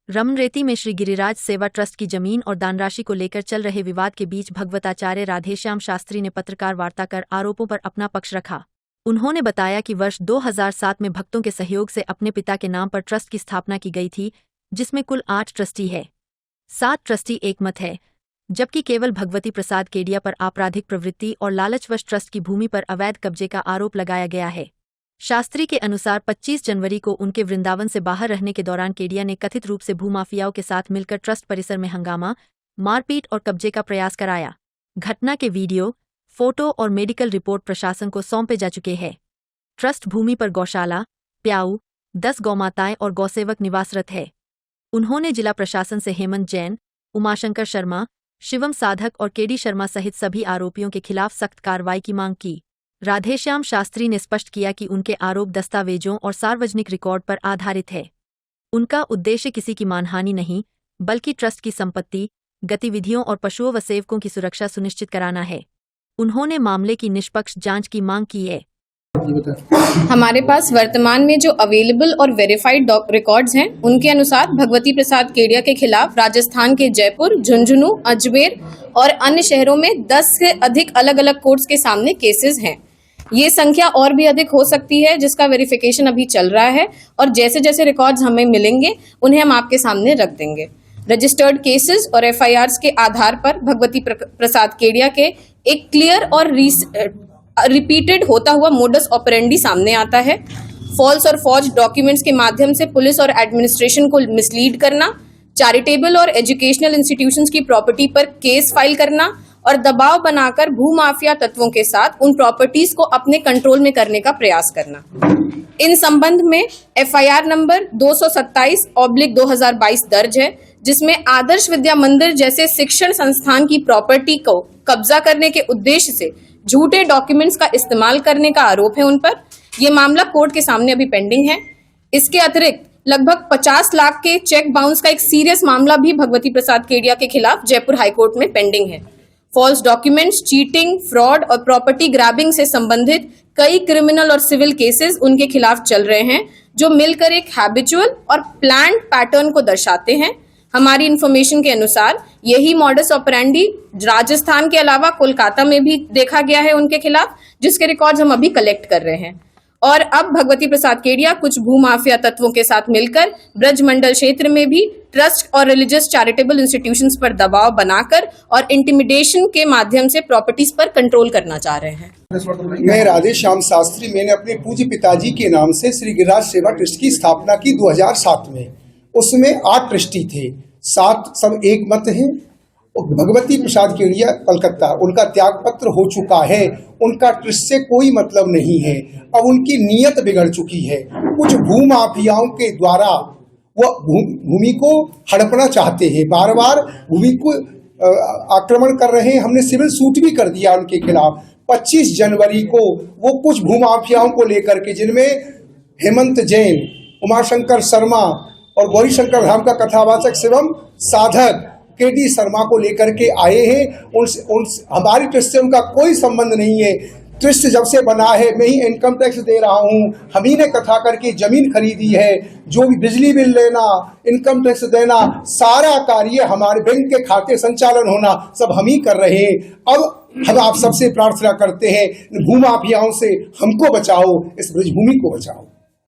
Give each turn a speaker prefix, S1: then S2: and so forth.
S1: रमनरेती में श्री गिरिराज सेवा ट्रस्ट की जमीन और दानराशि को लेकर चल रहे विवाद के बीच भगवताचार्य राधेश्याम शास्त्री ने पत्रकार वार्ता कर आरोपों पर अपना पक्ष रखा। उन्होंने बताया कि वर्ष 2007 में भक्तों के सहयोग से अपने पिता के नाम पर ट्रस्ट की स्थापना की गई थी, जिसमें कुल 8 ट्रस्टी है। 7 ट्रस्टी एकमत है, जबकि केवल भगवती प्रसाद केडिया पर आपराधिक प्रवृत्ति और लालचवश ट्रस्ट की भूमि पर अवैध कब्जे का आरोप लगाया गया है। शास्त्री के अनुसार 25 जनवरी को उनके वृंदावन से बाहर रहने के दौरान केडिया ने कथित रूप से भूमाफियाओं के साथ मिलकर ट्रस्ट परिसर में हंगामा, मारपीट और कब्जे का प्रयास कराया। घटना के वीडियो, फोटो और मेडिकल रिपोर्ट प्रशासन को सौंपे जा चुके हैं। ट्रस्ट भूमि पर गौशाला, प्याऊ, 10 गौमाताएं और गौसेवक निवासरत है। उन्होंने जिला प्रशासन से हेमंत जैन, उमाशंकर शर्मा, शिवम साधक और केडी शर्मा सहित सभी आरोपियों के खिलाफ सख्त कार्रवाई की मांग की। राधेश्याम शास्त्री ने स्पष्ट किया कि उनके आरोप दस्तावेजों और सार्वजनिक रिकॉर्ड पर आधारित है। उनका उद्देश्य किसी की मानहानि नहीं, बल्कि ट्रस्ट की संपत्ति, गतिविधियों और पशुओं व सेवकों की सुरक्षा सुनिश्चित कराना है। उन्होंने मामले की निष्पक्ष जांच की मांग की है।
S2: हमारे पास वर्तमान में जो अवेलेबल और वेरीफाइड रिकॉर्ड्स हैं, उनके अनुसार भगवती प्रसाद केडिया के खिलाफ राजस्थान के जयपुर, झुंझुनू, अजमेर और अन्य शहरों में 10 से अधिक अलग अलग कोर्ट्स के सामने केसेस हैं। ये संख्या और भी अधिक हो सकती है, जिसका वेरिफिकेशन अभी चल रहा है और जैसे जैसे रिकॉर्ड्स हमें मिलेंगे उन्हें हम आपके सामने रख देंगे। रजिस्टर्ड केसेस और FIRs के आधार पर भगवती प्रसाद केडिया के एक क्लियर और रिपीटेड होता हुआ मोडस ऑपरेंडी सामने आता है। फॉल्स और फॉर्ज डॉक्यूमेंट्स के माध्यम से पुलिस और एडमिनिस्ट्रेशन को मिसलीड करना, चैरिटेबल और एजुकेशनल इंस्टीट्यूशंस की प्रॉपर्टी पर केस फाइल करना और दबाव बनाकर भूमाफिया तत्वों के साथ उन प्रॉपर्टीज को अपने कंट्रोल में करने का प्रयास करना। इन संबंध में FIR नंबर 227/2022 दर्ज है, जिसमें आदर्श विद्या मंदिर जैसे शिक्षण संस्थान की प्रॉपर्टी को कब्जा करने के उद्देश्य से झूठे डॉक्यूमेंट्स का इस्तेमाल करने का आरोप है उन पर। यह मामला कोर्ट के सामने अभी पेंडिंग है। इसके अतिरिक्त लगभग 50 लाख के चेक बाउंस का एक सीरियस मामला भी भगवती प्रसाद केडिया के खिलाफ जयपुर हाईकोर्ट में पेंडिंग है। फॉल्स डॉक्यूमेंट्स, चीटिंग, फ्रॉड और प्रॉपर्टी ग्रैबिंग से संबंधित कई क्रिमिनल और सिविल केसेस उनके खिलाफ चल रहे हैं, जो मिलकर एक हैबिचुअल और प्लान्ड पैटर्न को दर्शाते हैं। हमारी इंफॉर्मेशन के अनुसार यही मॉडस ऑपरेंडी राजस्थान के अलावा कोलकाता में भी देखा गया है उनके खिलाफ, जिसके रिकॉर्ड्स हम अभी कलेक्ट कर रहे हैं। और अब भगवती प्रसाद केडिया कुछ भूमाफिया तत्वों के साथ मिलकर ब्रज मंडल क्षेत्र में भी ट्रस्ट और रिलीजियस चैरिटेबल इंस्टीट्यूशंस पर दबाव बनाकर और इंटिमिडेशन के माध्यम से प्रॉपर्टीज पर कंट्रोल करना चाह रहे हैं।
S3: मैं राधेश्याम शास्त्री, मैंने अपने पूज्य पिताजी के नाम से श्री गिरिराज सेवा ट्रस्ट की स्थापना की 2007 में। उसमें 8 ट्रस्टी थे, 7 सब एक मत हैं। भगवती प्रसाद केडिया कलकत्ता, उनका त्याग पत्र हो चुका है, उनका ट्रस्ट से कोई मतलब नहीं है। अब उनकी नीयत बिगड़ चुकी है। कुछ भूमाफियाओं के द्वारा वो भूमि को हड़पना चाहते हैं, बार बार भूमि को आक्रमण कर रहे हैं। हमने सिविल सूट भी कर दिया उनके खिलाफ। 25 जनवरी को वो कुछ भूमाफियाओं को लेकर के, जिनमें हेमंत जैन, उमाशंकर शर्मा और गौरी शंकर धाम का कथावाचक शिवम साधक केडी शर्मा को लेकर के आए हैं। हमारी ट्रस्ट से उनका कोई संबंध नहीं है। ट्रस्ट जब से बना है मैं ही इनकम टैक्स दे रहा हूँ, हम ही ने कथा करके जमीन खरीदी है। जो भी बिजली बिल लेना, इनकम टैक्स देना, सारा कार्य हमारे बैंक के खाते संचालन होना सब हम ही कर रहे हैं। अब हम आप सबसे प्रार्थना करते हैं, भूमाफियाओं से हमको बचाओ, इस ब्रजभूमि को बचाओ।